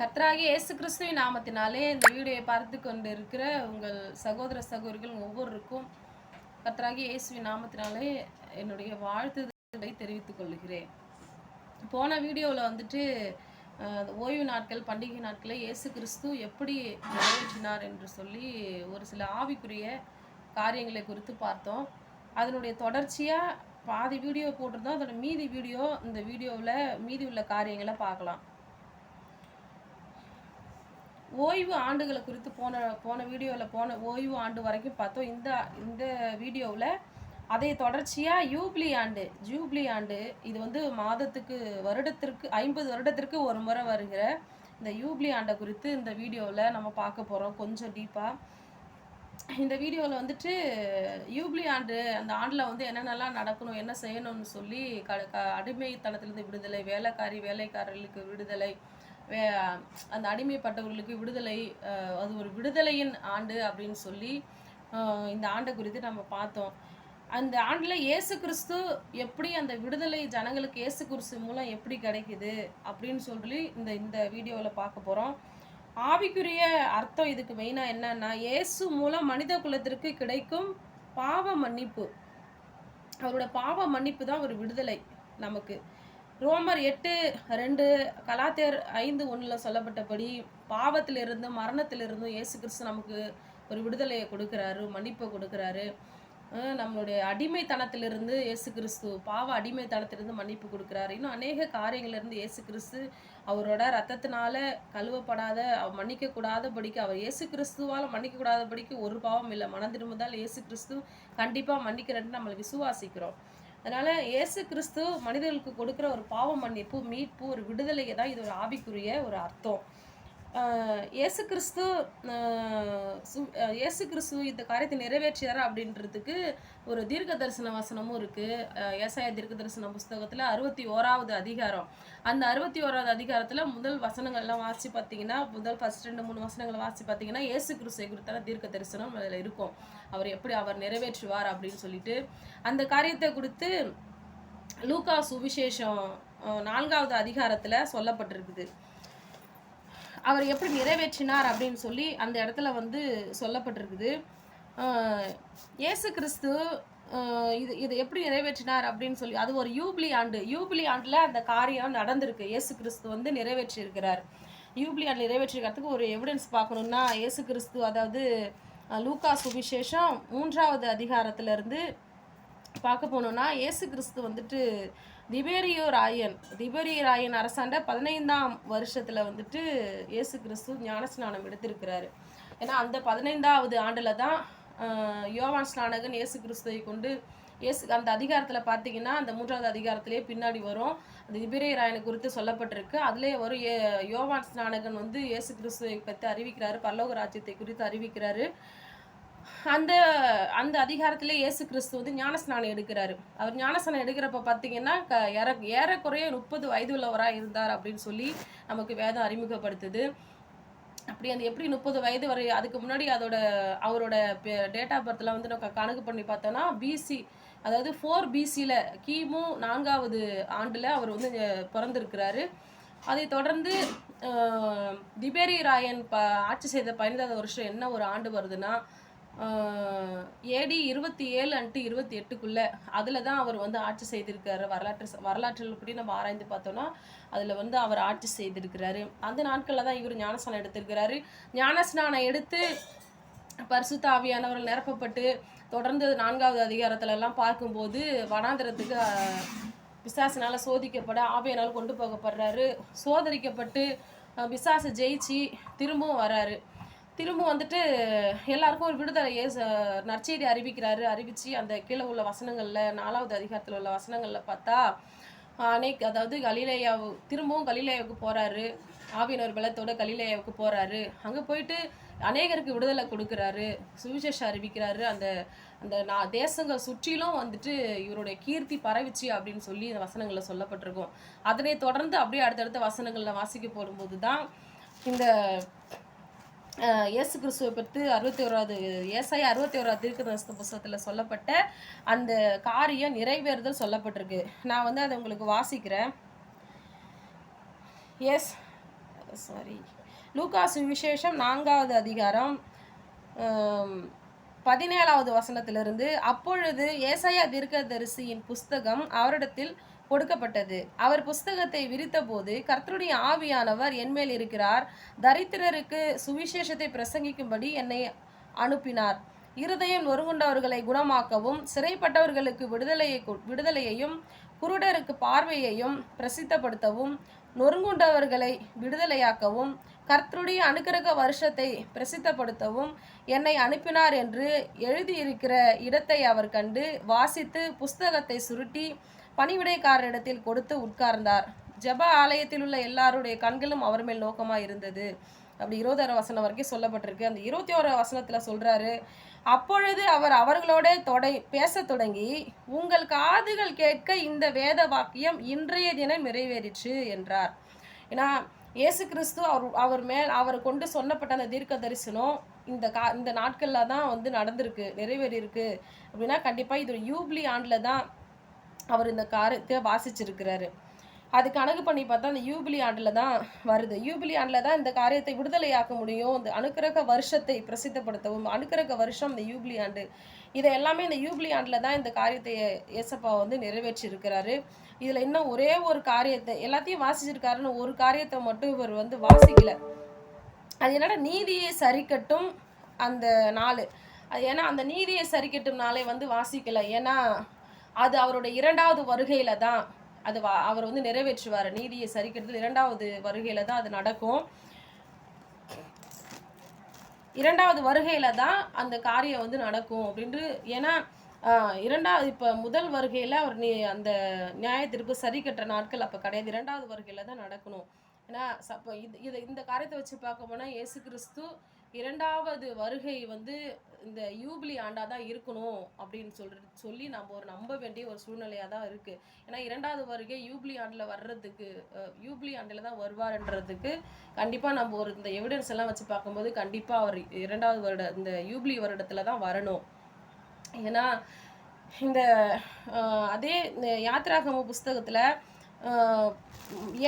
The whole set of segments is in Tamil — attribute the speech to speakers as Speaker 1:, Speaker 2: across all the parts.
Speaker 1: கர்த்தராகிய இயேசு கிறிஸ்துவின் நாமத்தினாலே இந்த வீடியோவை பார்த்து கொண்டு இருக்கிற உங்கள் சகோதர சகோதரிகள் ஒவ்வொருவருக்கும் கர்த்தராகிய இயேசுவின் நாமத்தினாலே என்னுடைய வாழ்த்துதலை தெரிவித்துக் கொள்கிறேன். போன வீடியோவில் வந்துட்டு ஓய்வு நாட்கள் பண்டிகை நாட்களை இயேசு கிறிஸ்து எப்படி நிறைவேற்றினார் என்று சொல்லி ஒரு சில ஆவிக்குரிய காரியங்களை குறித்து பார்த்தோம். அதனுடைய தொடர்ச்சியாக பாதி வீடியோ போட்டிருந்தோம். அதோட மீதி வீடியோ இந்த வீடியோவில் மீதி உள்ள காரியங்களை பார்க்கலாம். ஓய்வு ஆண்டுகளை குறித்து போன வீடியோவில் ஓய்வு ஆண்டு வரைக்கும் பார்த்தோம். இந்த வீடியோவில் அதை தொடர்ச்சியாக ஜூப்ளி ஆண்டு இது வந்து மாதத்துக்கு வருடத்திற்கு 50 வருடத்திற்கு ஒரு முறை வருகிற இந்த யூப்ளி ஆண்டை குறித்து இந்த வீடியோவில் நம்ம பார்க்க போகிறோம் கொஞ்சம் டீப்பாக. இந்த வீடியோவில் வந்துட்டு யூப்ளி ஆண்டு அந்த ஆண்டில் வந்து என்னென்னலாம் நடக்கணும், என்ன செய்யணும்னு சொல்லி அடிமைத்தனத்திலிருந்து விடுதலை, வேலைக்காரர்களுக்கு விடுதலை, அந்த அடிமைப்பட்டவர்களுக்கு விடுதலை, அது ஒரு விடுதலையின் ஆண்டு அப்படின்னு சொல்லி இந்த ஆண்டை குறித்து நம்ம பார்த்தோம். அந்த ஆண்டில் இயேசு கிறிஸ்து எப்படி அந்த விடுதலை ஜனங்களுக்கு இயேசு கிறிஸ்து மூலம் எப்படி கிடைக்குது அப்படின்னு சொல்லி இந்த வீடியோவில் பார்க்க போகிறோம். ஆவிக்குரிய அர்த்தம் இதுக்கு மெயினாக என்னன்னா, இயேசு மூலம் மனித குலத்திற்கு கிடைக்கும் பாவ மன்னிப்பு. அவரோட பாவ மன்னிப்பு தான் ஒரு விடுதலை நமக்கு. ரோமர் 8:2, கலாத்தியர் 5:1 சொல்லப்பட்டபடி பாவத்திலிருந்து மரணத்திலிருந்து இயேசு கிறிஸ்து நமக்கு ஒரு விடுதலையை கொடுக்குறாரு, மன்னிப்பை கொடுக்குறாரு. நம்மளுடைய அடிமைத்தனத்திலிருந்து இயேசு கிறிஸ்து பாவ அடிமைத்தனத்திலிருந்து மன்னிப்பு கொடுக்குறாரு. இன்னும் அநேக காரியங்களிலிருந்து இயேசு கிறிஸ்து அவரோட ரத்தத்தினால கழுவப்படாத மன்னிக்கக்கூடாதபடிக்கு, அவர் இயேசு கிறிஸ்துவால் மன்னிக்கக்கூடாதபடிக்கு ஒரு பாவம் இல்லை. மனம் திரும்புதால் இயேசு கிறிஸ்து கண்டிப்பாக மன்னிக்கிறேன்னு நம்மளை விசுவாசிக்கிறோம். அதனால் இயேசு கிறிஸ்து மனிதர்களுக்கு கொடுக்குற ஒரு பாவ மன்னிப்பு, மீட்பு, ஒரு விடுதலையை தான் இது ஒரு ஆவிக்குரிய ஒரு அர்த்தம். இயேசு கிறிஸ்து இந்த காரியத்தை நிறைவேற்றியார் அப்படின்றதுக்கு ஒரு தீர்க்க தரிசன வசனமும் இருக்குது. ஏசாயா தீர்க்க தரிசன புஸ்தகத்தில் 61வது அதிகாரம். அந்த 61வது அதிகாரத்தில் முதல் வசனங்கள்லாம் வாசி பார்த்தீங்கன்னா, ஃபர்ஸ்ட் 2-3 வசனங்களை வாசி பார்த்தீங்கன்னா இயேசு கிறிஸ்துவை குறித்தான தீர்க்க தரிசனம் அதில் இருக்கும். அவர் நிறைவேற்றுவார் அப்படின்னு சொல்லிட்டு அந்த காரியத்தை கொடுத்து லூக்கா சுவிசேஷம் 4வது அதிகாரத்தில் சொல்லப்பட்டிருக்குது. அவர் எப்படி நிறைவேற்றினார் அப்படின்னு சொல்லி அந்த இடத்துல வந்து சொல்லப்பட்டிருக்குது. இயேசு கிறிஸ்து இது எப்படி நிறைவேற்றினார் அப்படின்னு சொல்லி, அது ஒரு யூப்ளி ஆண்டில் அந்த காரியம் நடந்திருக்கு. இயேசு கிறிஸ்து வந்து நிறைவேற்றியிருக்கிறார். யூப்ளி ஆண்டு நிறைவேற்றிருக்கிறதுக்கு ஒரு எவிடன்ஸ் பார்க்கணுன்னா, இயேசு கிறிஸ்து அதாவது லூக்கா சுவிசேஷம் 3வது அதிகாரத்திலிருந்து பார்க்க போனோம்னா, இயேசு கிறிஸ்து வந்துட்டு திபேரியு ராயன் அரசாண்ட 15ஆம் வருஷத்தில் வந்துட்டு இயேசு கிறிஸ்து ஞானஸ்நானம் எடுத்திருக்கிறாரு. ஏன்னா அந்த 15வது ஆண்டில் தான் யோவான் ஸ்நானகன் இயேசு கிறிஸ்துவை கொண்டு அந்த அதிகாரத்தில் பார்த்தீங்கன்னா, அந்த 3வது அதிகாரத்திலே பின்னாடி வரும். அந்த திபேரிய ராயனை குறித்து சொல்லப்பட்டிருக்கு. அதுலேயே வரும் யோவான் ஸ்நானகன் வந்து இயேசு கிறிஸ்துவை பற்றி அறிவிக்கிறாரு, பரலோக ராஜ்யத்தை குறித்து அறிவிக்கிறாரு. அந்த அதிகாரத்திலே இயேசு கிறிஸ்து வந்து ஞானஸ்நானம் எடுக்கிறாரு. அவர் ஞானஸ்நானம் எடுக்கிறப்ப பார்த்தீங்கன்னா ஏறக்குறைய 30 வயது உள்ளவராக இருந்தார் அப்படின்னு சொல்லி நமக்கு வேதம் அறிமுகப்படுத்துது. அப்படி அந்த எப்படி 30 வயது வரை, அதுக்கு முன்னாடி அவரோட டேட் ஆஃப் பர்த்லாம் வந்து நம்ம கணக்கு பண்ணி பார்த்தோன்னா பிசி, அதாவது 4 பிசியில் கிமு 4வது ஆண்டில் அவர் வந்து பிறந்திருக்கிறாரு. அதை தொடர்ந்து திபேரிய ராயன் ஆட்சி செய்த 15வது வருஷம் என்ன ஒரு ஆண்டு வருதுன்னா, AD 27-28 அதில் தான் அவர் வந்து ஆட்சி செய்திருக்காரு. வரலாற்றில் படி நம்ம ஆராய்ந்து பார்த்தோன்னா அதில் வந்து அவர் ஆட்சி செய்திருக்கிறாரு. அந்த நாட்களில் தான் இவர் ஞானஸ்நானம் எடுத்திருக்கிறாரு. ஞானஸ்நானம் எடுத்து பரிசுத்த ஆவியானவர்கள் நிரப்பப்பட்டு தொடர்ந்து 4வது அதிகாரத்துலலாம் பார்க்கும்போது வனாந்திரத்துக்கு பிசாசினால் சோதிக்கப்பட ஆவியானால் கொண்டு போகப்படுறாரு. சோதரிக்கப்பட்டு பிசாசை ஜெயிச்சு திரும்பவும் வராரு. திரும்ப வந்துட்டு எல்லாருக்கும் ஒரு விடுதலையை நற்செய்தி அறிவிச்சு அந்த கீழே உள்ள வசனங்களில் 4வது அதிகாரத்தில் உள்ள வசனங்களில் பார்த்தா அதாவது திரும்பவும் கலிலேயாவுக்கு போகிறாரு. ஆவியானவர் பலத்தோட கலிலேயாவுக்கு போகிறாரு. அங்கே போயிட்டு அநேகருக்கு விடுதலை கொடுக்குறாரு, சுவிசேஷம் அறிவிக்கிறாரு. அந்த தேசங்கள் சுற்றிலும் வந்துட்டு இவருடைய கீர்த்தி பரவிச்சு அப்படின்னு சொல்லி இந்த வசனங்களில் சொல்லப்பட்டிருக்கும். அதனை தொடர்ந்து அப்படியே அடுத்தடுத்த வசனங்களில் வாசிக்க போடும்போது தான் இந்த இயேசு கிறிஸ்துவை பற்றி 61வது ஏசாயா 61வது தீர்க்கதரிசன புஸ்தகத்தில் சொல்லப்பட்ட அந்த காரியம் நிறைவேறுதல் சொல்லப்பட்டிருக்கு. நான் வந்து அதை உங்களுக்கு வாசிக்கிறேன். சாரி, லூக்கா சுவிசேஷம் 4வது அதிகாரம் 17வது வசனத்திலிருந்து, அப்பொழுது ஏசாயா தீர்க்கதரிசியின் புஸ்தகம் அவரிடத்தில் கொடுக்கப்பட்டது. அவர் புஸ்தகத்தை விரித்தபோது, கர்த்தருடைய ஆவியானவர் என்மேல் இருக்கிறார், தரித்திரருக்கு சுவிசேஷத்தை பிரசங்கிக்கும்படி என்னை அனுப்பினார். இருதயம் நொறுங்குண்டவர்களை குணமாக்கவும், சிறைப்பட்டவர்களுக்கு விடுதலையையும், குருடருக்கு பார்வையையும் பிரசித்தப்படுத்தவும், நொறுங்குண்டவர்களை விடுதலையாக்கவும், கர்த்தருடைய அனுக்கிரக வருஷத்தை பிரசித்தப்படுத்தவும் என்னை அனுப்பினார் என்று எழுதியிருக்கிற இடத்தை அவர் கண்டு வாசித்து புஸ்தகத்தை சுருட்டி பணிவிடைக்காரரிடத்தில் கொடுத்து உட்கார்ந்தார். ஜெப ஆலயத்தில் உள்ள எல்லாருடைய கண்களும் அவர் மேல் நோக்கமாக இருந்தது. அப்படி 20 வசனம் வரைக்கும் சொல்லப்பட்டிருக்கு. அந்த 21 வசனத்துல சொல்றாரு, அப்பொழுது அவர் அவர்களோட பேசத் தொடங்கி, உங்கள் காதுகள் கேட்க இந்த வேத வாக்கியம் இன்றைய தினம் நிறைவேறிற்று என்றார். ஏன்னா இயேசு கிறிஸ்து அவர் கொண்டு சொன்னப்பட்ட அந்த தீர்க்க தரிசனம் இந்த நாட்களில் தான் வந்து நடந்திருக்கு, நிறைவேறியிருக்கு. அப்படின்னா கண்டிப்பாக இது யூப்ளி ஆண்டில் தான் அவர் இந்த காரியத்தை வாசிச்சிருக்கிறாரு. அது கணக்கு பண்ணி பார்த்தா அந்த யூபிலி ஆண்டில் தான் வருது. யூபிலி ஆண்டில் தான் இந்த காரியத்தை விடுதலையாக்க முடியும். இந்த அனுக்கிரக வருஷத்தை பிரசித்தப்படுத்தவும், அனுக்கிரக வருஷம் இந்த யூபிலி ஆண்டு, இதை எல்லாமே இந்த யூபிலி ஆண்டில் தான் இந்த காரியத்தை ஏசப்பா வந்து நிறைவேற்றி இருக்கிறாரு. இதில் இன்னும் ஒரே ஒரு காரியத்தை எல்லாத்தையும் வாசிச்சிருக்காருன்னு ஒரு காரியத்தை மட்டும் இவர் வந்து வாசிக்கல. அது என்னடா, நீதியை சரிக்கட்டும் அந்த நாள். அது ஏன்னா அந்த நீதியை சரிக்கட்டும் நாளை வந்து வாசிக்கல. ஏன்னா அது அவருடைய 2வது வருகையில தான் அது அவர் வந்து நிறைவேற்றுவார். நீதியை சரிக்கிறது 2வது வருகையில தான் அது நடக்கும். 2வது வருகையில தான் அந்த காரியம் வந்து நடக்கும் அப்படின்ட்டு. ஏன்னா இப்போ முதல் வருகையில் அவர் அந்த நியாய தீர்ப்பு சரி கட்டுற நாட்கள் அப்போ கிடையாது. 2வது வருகையில் தான் நடக்கணும். ஏன்னா இந்த காரியத்தை வச்சு பார்க்க போனால் இயேசு கிறிஸ்து 2வது வருகை வந்து இந்த யூபிலி ஆண்டாக தான் இருக்கணும் அப்படின்னு சொல்லி நம்ம நம்ப வேண்டிய ஒரு சூழ்நிலையாக தான் இருக்குது. ஏன்னா 2வது வருகை யூபிலி ஆண்டில் வர்றதுக்கு, யூபிலி ஆண்டில் தான் வருவார்ன்றதுக்கு கண்டிப்பாக நம்ம இந்த எவிடன்ஸ் எல்லாம் வச்சு பார்க்கும்போது கண்டிப்பாக அவர் 2வது இந்த யூபிலி வருடத்தில் தான் வரணும். ஏன்னா இந்த அதே இந்த யாத்ராகம புஸ்தகத்தில்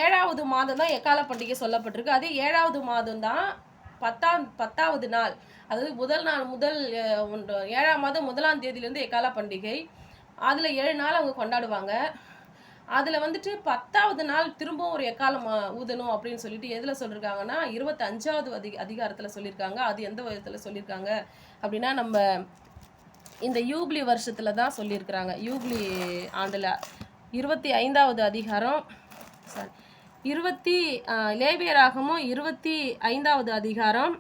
Speaker 1: 7வது மாதம் தான் எக்கால பண்டிகை சொல்லப்பட்டிருக்கு. அதே 7வது மாதம் தான் 10வது நாள், அதாவது முதல் 7ஆம் மாதம் 1ஆம் தேதியிலேருந்து எக்கால பண்டிகை. அதில் 7 நாள் அவங்க கொண்டாடுவாங்க. அதில் வந்துட்டு 10வது நாள் திரும்பவும் ஒரு எக்காலம் ஊதணும் அப்படின்னு சொல்லிட்டு எதில் சொல்லியிருக்காங்கன்னா 25வது அதிகாரத்தில் சொல்லியிருக்காங்க. அது எந்த விதத்தில் சொல்லியிருக்காங்க அப்படின்னா நம்ம இந்த யூப்ளி வருஷத்தில் தான் சொல்லியிருக்கிறாங்க. யூப்ளி ஆண்டில் 25வது அதிகாரம் லேவியராகமும் 25வது அதிகாரம்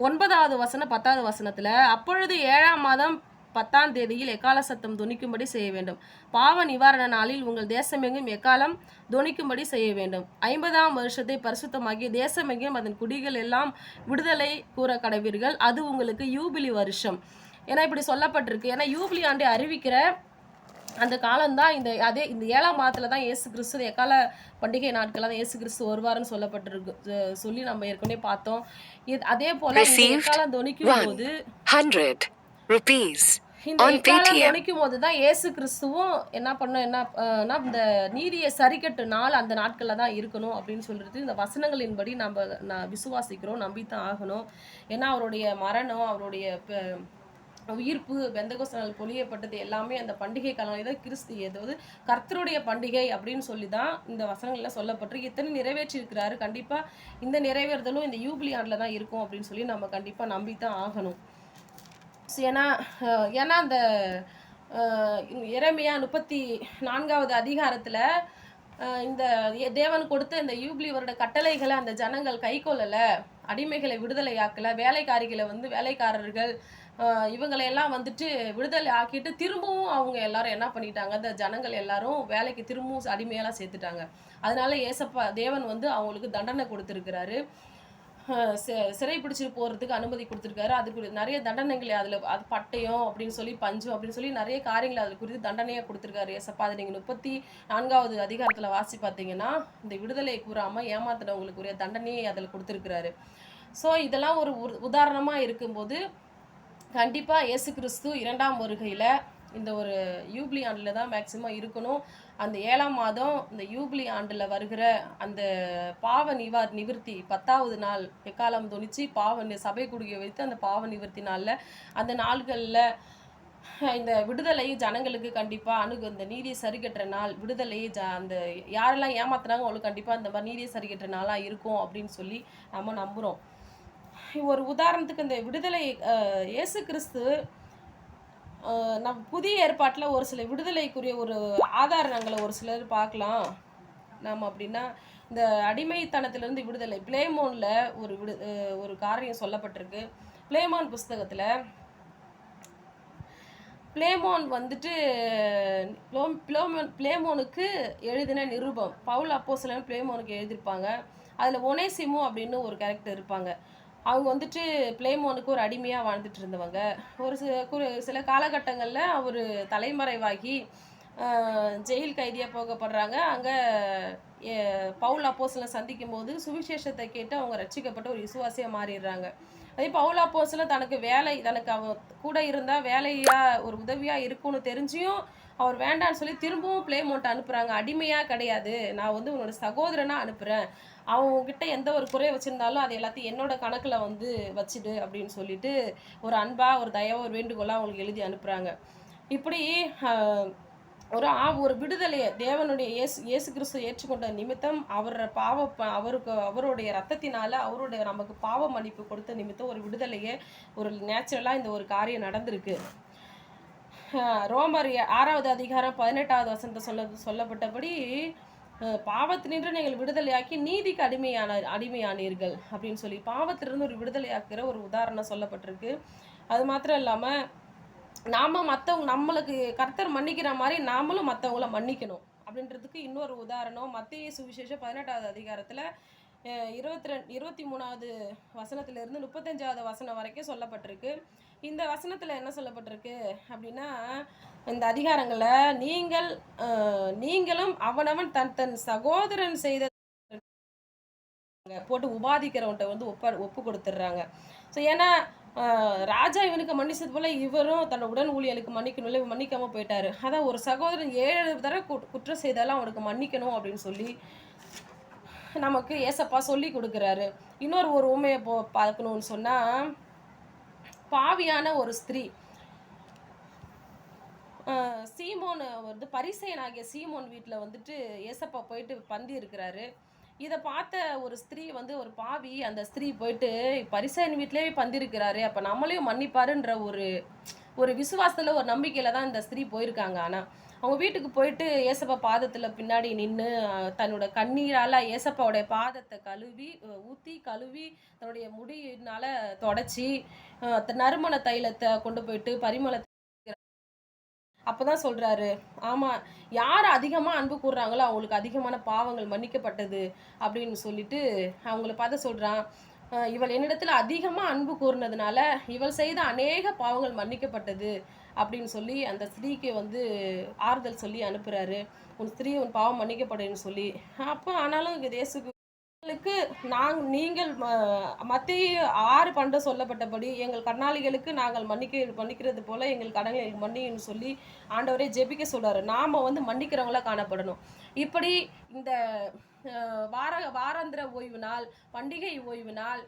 Speaker 1: 9வது வசனம் 10வது வசனத்தில், அப்பொழுது 7ஆம் மாதம் 10ஆம் தேதியில் எக்கால சத்தம் தொனிக்கும்படி செய்ய வேண்டும். பாவ நிவாரண நாளில் உங்கள் தேசமெங்கும் எக்காலம் தொனிக்கும்படி செய்ய வேண்டும். 50ஆம் வருஷத்தை பரிசுத்தமாகிய தேசமெங்கும் அதன் குடிகள் எல்லாம் விடுதலை கூற கடவீர்கள். அது உங்களுக்கு யூபிலி வருஷம். ஏன்னா இப்படி சொல்லப்பட்டிருக்கு. ஏன்னா யூபிலி ஆண்டை அறிவிக்கிற அந்த காலம்தான் இந்த 7ஆம் மாதத்தில் தான் இயேசு கிறிஸ்து எக்கால பண்டிகை நாட்கள்லாம் தான் இயேசு கிறிஸ்து வருவார்னு சொல்லப்பட்டிருக்கு சொல்லி நம்ம ஏற்கனவே பார்த்தோம். அதே போல எக்காலம் தொனிக்கும் போது இந்த எக்காலம் தொனிக்கும் போது தான் இயேசு கிறிஸ்துவும் என்ன இந்த நீதியை சரிக்கட்டு நாள் அந்த நாட்களில் தான் இருக்கணும் அப்படின்னு சொல்லிட்டு இந்த வசனங்களின்படி நம்ம விசுவாசிக்கிறோம், நம்பித்தான் ஆகணும். ஏன்னா அவருடைய மரணம், அவருடைய உயிர்ப்பு, பெந்தகோஸ்து நாள் பொழியப்பட்டது எல்லாமே அந்த பண்டிகை காலம். ஏதாவது கர்த்தருடைய பண்டிகை அப்படின்னு சொல்லி தான் இந்த வசனங்கள்லாம் சொல்லப்பட்டிருக்கு. இத்தனை நிறைவேற்றிருக்கிறாரு. கண்டிப்பாக இந்த நிறைவேறுதலும் இந்த யூபிலி ஆண்டில் தான் இருக்கும் அப்படின்னு சொல்லி நம்ம கண்டிப்பாக நம்பித்தான் ஆகணும். ஏன்னா அந்த எரேமியா 34வது அதிகாரத்தில் இந்த தேவன் கொடுத்த இந்த யூபிலி வருட கட்டளைகளை அந்த ஜனங்கள் கை கொள்ளலை, அடிமைகளை விடுதலையாக்கலை, வேலைக்காரர்கள் இவங்களையெல்லாம் வந்துட்டு விடுதலை ஆக்கிட்டு திரும்பவும் அவங்க எல்லாரும் என்ன பண்ணிட்டாங்க, அந்த ஜனங்கள் எல்லாரும் வேலைக்கு திரும்பவும் அடிமையெல்லாம் சேர்த்துட்டாங்க. அதனால தேவன் வந்து அவங்களுக்கு தண்டனை கொடுத்துருக்கிறாரு. சிறை பிடிச்சிட்டு போகிறதுக்கு அனுமதி கொடுத்துருக்காரு. அதுக்கு நிறைய தண்டனைகளை அது பட்டயம் அப்படின்னு சொல்லி, பஞ்சம் அப்படின்னு சொல்லி நிறைய காரியங்களை அதில் குறித்து தண்டனையாக கொடுத்துருக்காரு ஏசப்பா. அது நீங்கள் 34வது அதிகாரத்தில் வாசி பார்த்தீங்கன்னா இந்த விடுதலை கூறாமல் ஏமாத்தினவங்களுக்குரிய தண்டனையை அதில் கொடுத்துருக்கிறாரு. ஸோ இதெல்லாம் ஒரு உதாரணமாக இருக்கும்போது கண்டிப்பாக இயேசு கிறிஸ்து 2ஆம் வருகையில் இந்த ஒரு யூபிலி ஆண்டில் தான் மேக்சிமம் இருக்கணும். அந்த 7ஆம் மாதம் இந்த யூபிலி ஆண்டில் வருகிற அந்த பாவ நிவர்த்தி 10வது நாள் எக்காலம் தொனிச்சு சபை குடிக்க வைத்து அந்த பாவ நிவர்த்தி நாளில் அந்த நாள்களில் இந்த விடுதலை ஜனங்களுக்கு கண்டிப்பாக இந்த நீதியை சரிக்கட்டுற நாள் விடுதலை அந்த யாரெல்லாம் ஏமாத்துனாங்க அவங்களுக்கு கண்டிப்பாக இந்த மாதிரி நீதியை சரிக்கட்டுற நாளாக இருக்கும் அப்படின்னு சொல்லி நம்ம நம்புகிறோம். ஒரு உதாரணத்துக்கு இந்த விடுதலை இயேசு கிறிஸ்து நம் புதிய ஏற்பாட்டில் ஒரு சில விடுதலைக்குரிய ஒரு ஆதாரங்களை ஒரு சிலர் பார்க்கலாம். நாம் அப்படின்னா இந்த அடிமைத்தனத்திலிருந்து விடுதலை பிளேமோனில் ஒரு காரியம் சொல்லப்பட்டிருக்கு. பிளேமோன் புஸ்தகத்தில் பிளேமோன் வந்துட்டு பிளேமோனுக்கு எழுதின நிருபம் பவுல் அப்போஸ்தலன் பிளேமோனுக்கு எழுதியிருப்பாங்க. அதில் ஒனேசிமு அப்படின்னு ஒரு கேரக்டர் இருப்பாங்க. அவங்க வந்துட்டு பிளேமோனுக்கு ஒரு அடிமையாக வாழ்ந்துட்டு இருந்தவங்க. சில காலகட்டங்களில் அவர் தலைமறைவாகி ஜெயில் கைதியாக போகப்படுறாங்க. அங்கே பவுல் அப்போஸ்தலனை சந்திக்கும் போது சுவிசேஷத்தை கேட்டு அவங்க ரட்சிக்கப்பட்ட ஒரு விசுவாசியாக மாறிடுறாங்க. அதே பவுல் அப்போஸ்தலன் தனக்கு அவன் கூட இருந்தால் வேலையாக ஒரு உதவியாக இருக்கும்னு தெரிஞ்சியும் அவர் வேண்டான்னு சொல்லி திரும்பவும் பிளேமோன்ட்ட அனுப்புகிறாங்க. அடிமையாக கிடையாது, நான் உன்னோட சகோதரனாக அனுப்புகிறேன், அவங்க உங்ககிட்ட எந்த ஒரு குறையை வச்சுருந்தாலும் அது எல்லாத்தையும் என்னோட கணக்கில் வச்சுடு அப்படின்னு சொல்லிட்டு ஒரு அன்பாக ஒரு தயவாக ஒரு வேண்டுகோளாக அவங்களுக்கு எழுதி அனுப்புகிறாங்க. இப்படி ஒரு விடுதலையை தேவனுடைய இயேசு கிறிஸ்து ஏற்றுக்கொண்ட நிமித்தம் அவருடைய ரத்தத்தினால நமக்கு பாவ மன்னிப்பு கொடுத்த நிமித்தம் ஒரு விடுதலையை ஒரு நேச்சுரலாக இந்த ஒரு காரியம் நடந்திருக்கு. ரோமர் 6வது அதிகாரம் 18வது வசனத்தை சொல்லப்பட்டபடி பாவத்தினின்று நீங்கள் விடுதலையாக்கி நீதிக்கு அடிமையானீர்கள் அப்படின்னு சொல்லி பாவத்திலிருந்து ஒரு விடுதலையாக்குற ஒரு உதாரணம் சொல்லப்பட்டிருக்கு. அது மாத்திரம் இல்லாமல் நம்மளுக்கு கர்த்தர் மன்னிக்கிற மாதிரி நாமளும் மற்றவங்கள மன்னிக்கணும் அப்படின்றதுக்கு இன்னொரு உதாரணம் மத்தேயு சுவிசேஷம் 18வது அதிகாரத்தில் 23வது வசனத்திலிருந்து 35வது வசனம் வரைக்கும் சொல்லப்பட்டிருக்கு. இந்த வசனத்தில் என்ன சொல்லப்பட்டிருக்கு அப்படின்னா, இந்த அதிகாரங்களில் நீங்களும் அவனவன் தன் சகோதரன் செய்த போட்டு உபாதிக்கிறவன்ட்ட ஒப்பு கொடுத்துட்றாங்க. ஸோ ஏன்னா ராஜா இவனுக்கு மன்னிச்சது போல இவரும் தன்னோட உடன் ஊழியலுக்கு மன்னிக்கணும்ல, மன்னிக்காம போயிட்டாரு. அதான் ஒரு சகோதரன் 7 தடவை குற்றம் செய்தாலும் அவனுக்கு மன்னிக்கணும் அப்படின்னு சொல்லி நமக்கு ஏசப்பா சொல்லி கொடுக்குறாரு. இன்னொரு உண்மையை பார்க்கணும்னு சொன்னால், பாவியான ஒரு ஸ்திரீ சீமோன் பரிசேயனாகிய சீமோன் வீட்டில் ஏசப்பா போயிட்டு பந்தி இருக்கிறாரு. இதை பார்த்த ஒரு ஸ்திரீ ஒரு பாவி அந்த ஸ்திரீ போயிட்டு பரிசேயன் வீட்டிலேயே பந்திருக்கிறாரு, அப்போ நம்மளையும் மன்னிப்பாருன்ற ஒரு விசுவாசத்தில் ஒரு நம்பிக்கையில் தான் இந்த ஸ்திரீ போயிருக்காங்க. ஆனால் அவங்க வீட்டுக்கு போயிட்டு ஏசப்பா பாதத்தில் பின்னாடி நின்று தன்னோட கண்ணீரால் ஏசப்பாவுடைய பாதத்தை கழுவி தன்னுடைய முடியினால் தொடச்சி நறுமண தைலத்தை கொண்டு போயிட்டு பரிமளத்தை அப்போதான் சொல்றாரு, ஆமாம், யார் அதிகமாக அன்பு கூறுறாங்களோ அவங்களுக்கு அதிகமான பாவங்கள் மன்னிக்கப்பட்டது அப்படின்னு சொல்லிட்டு அவங்கள பார்த்து சொல்கிறான். இவள் என்னிடத்தில் அதிகமாக அன்பு கூர்னதுனால இவள் செய்த அநேக பாவங்கள் மன்னிக்கப்பட்டது அப்படின்னு சொல்லி அந்த ஸ்திரீக்கு ஆறுதல் சொல்லி அனுப்புகிறாரு. உன் ஸ்திரீ உன் பாவம் மன்னிக்கப்படுன்னு சொல்லி. அப்போ ஆனாலும் இயேசுக்கு நீங்கள் மத்தேயு 6:12 சொல்லப்பட்டபடி எங்கள் கடனாளிகளுக்கு நாங்கள் மன்னிக்கிறது போல எங்கள் கடன்களை மன்னின்னு சொல்லி ஆண்டவரே ஜெபிக்க சொல்றாரு. நாம மன்னிக்கிறவங்களா காணப்படணும். இப்படி இந்த வாராந்திர ஓய்வு நாள், பண்டிகை ஓய்வு நாள்,